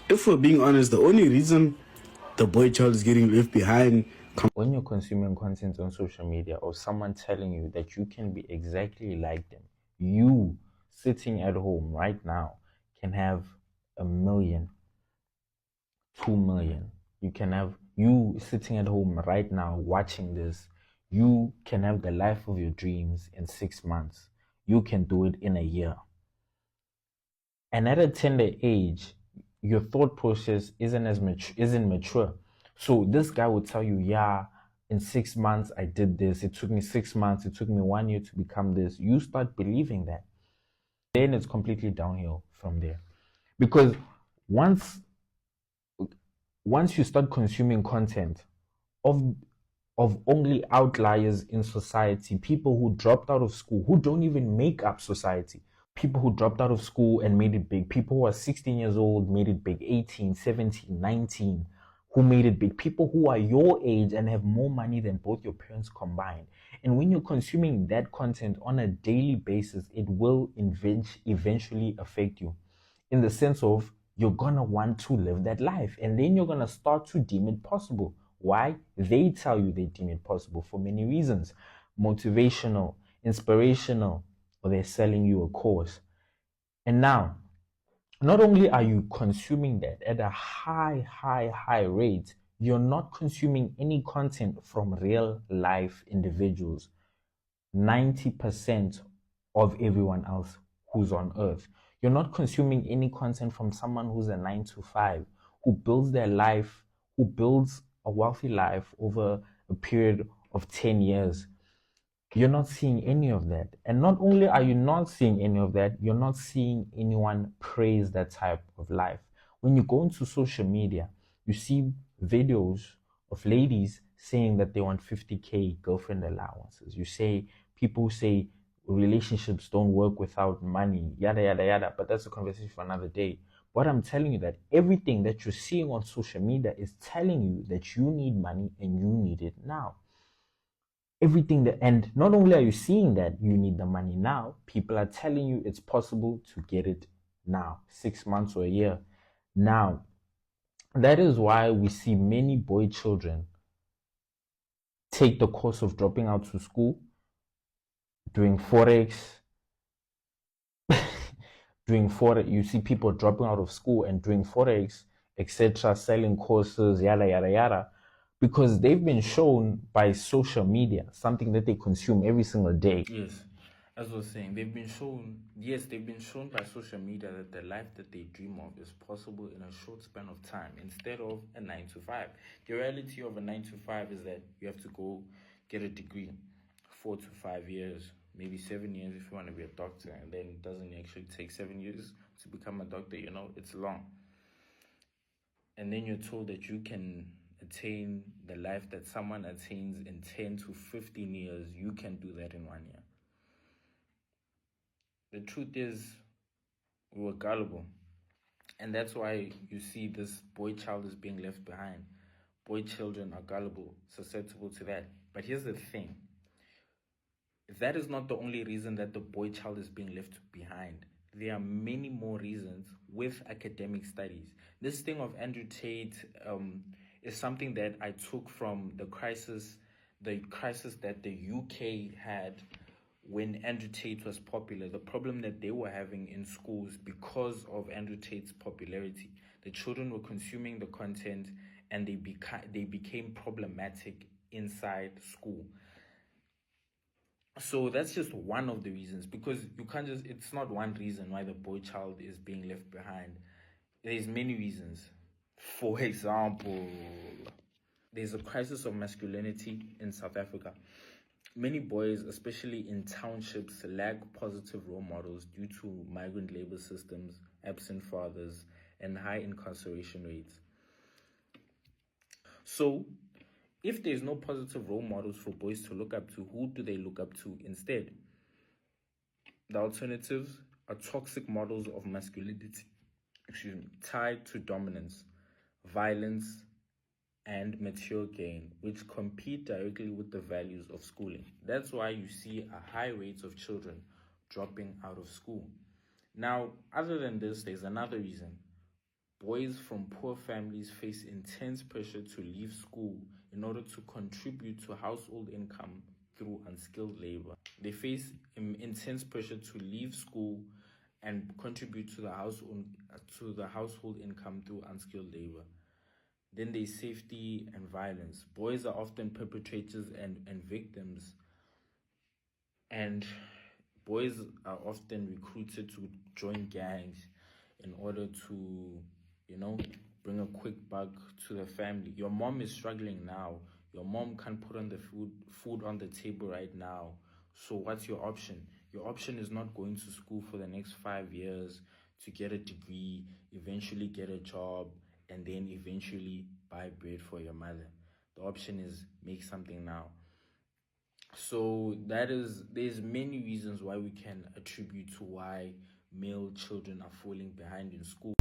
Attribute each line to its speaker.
Speaker 1: if we're being honest, the only reason the boy child is getting left behind.
Speaker 2: When you're consuming content on social media or someone telling you that you can be exactly like them, you sitting at home right now can have 1 million, 2 million. You can have you sitting at home right now watching this. You can have the life of your dreams in 6 months. You can do it in a year. And at a tender age, your thought process isn't mature. So this guy will tell you, yeah, in 6 months I did this. It took me 6 months. It took me 1 year to become this. You start believing that. Then it's completely downhill from there. Because once once you start consuming content of only outliers in society, people who dropped out of school, who don't even make up society, people who dropped out of school and made it big, people who are 16 years old made it big, 18, 17, 19, who made it big, people who are your age and have more money than both your parents combined. And when you're consuming that content on a daily basis, it will eventually affect you in the sense of you're gonna want to live that life, and then you're gonna start to deem it possible. Why? They tell you they deem it possible for many reasons: motivational, inspirational, or they're selling you a course. And now, not only are you consuming that at a high rate, you're not consuming any content from real life individuals. 90% of everyone else who's on earth. You're not consuming any content from someone who's a 9 to 5, who builds their life, who builds a wealthy life over a period of 10 years. You're not seeing any of that. And not only are you not seeing any of that, you're not seeing anyone praise that type of life. When you go into social media, you see videos of ladies saying that they want 50K girlfriend allowances. You say people say relationships don't work without money, yada yada yada. But that's a conversation for another day. What I'm telling you, that everything that you're seeing on social media is telling you that you need money and you need it now. Everything that, and not only are you seeing that you need the money now, people are telling you it's possible to get it now, 6 months or a year. Now, that is why we see many boy children take the course of dropping out to school, doing forex, you see people dropping out of school and doing forex, etc., selling courses, yada yada yada, because they've been shown by social media, something that they consume every single day. Yes, as I was saying, they've been shown by social media that the life that they dream of is possible in a short span of time instead of a 9 to 5. The reality of a 9 to 5 is that you have to go get a degree, 4 to 5 years, maybe 7 years if you want to be a doctor, and then it doesn't actually take 7 years to become a doctor, it's long. And then you're told that you can attain the life that someone attains in 10 to 15 years. You can do that in 1 year. The truth is, we were gullible. And that's why you see this boy child is being left behind. Boy children are gullible, susceptible to that. But here's the thing. That is not the only reason that the boy child is being left behind. There are many more reasons with academic studies. This thing of Andrew Tate is something that I took from the crisis that the UK had when Andrew Tate was popular. The problem that they were having in schools because of Andrew Tate's popularity. The children were consuming the content and they became problematic inside school. So that's just one of the reasons, because you can't just, it's not one reason why the boy child is being left behind. There's many reasons. For example, there's a crisis of masculinity in South Africa. Many boys, especially in townships, lack positive role models due to migrant labor systems, absent fathers, and high incarceration rates. So, if there's no positive role models for boys to look up to, who do they look up to instead? The alternatives are toxic models of masculinity, tied to dominance, violence, and material gain, which compete directly with the values of schooling. That's why you see a high rate of children dropping out of school. Now, other than this, there's another reason. Boys from poor families face intense pressure to leave school in order to contribute to household income through unskilled labor. They face intense pressure to leave school and contribute to the household income through unskilled labor. Then there's safety and violence. Boys are often perpetrators and victims, and boys are often recruited to join gangs in order to, bring a quick buck to the family. Your mom is struggling now. Your mom can't put on the food on the table right now. So what's your option? Your option is not going to school for the next 5 years to get a degree, eventually get a job, and then eventually buy bread for your mother. The option is make something now. So there's many reasons why we can attribute to why male children are falling behind in school.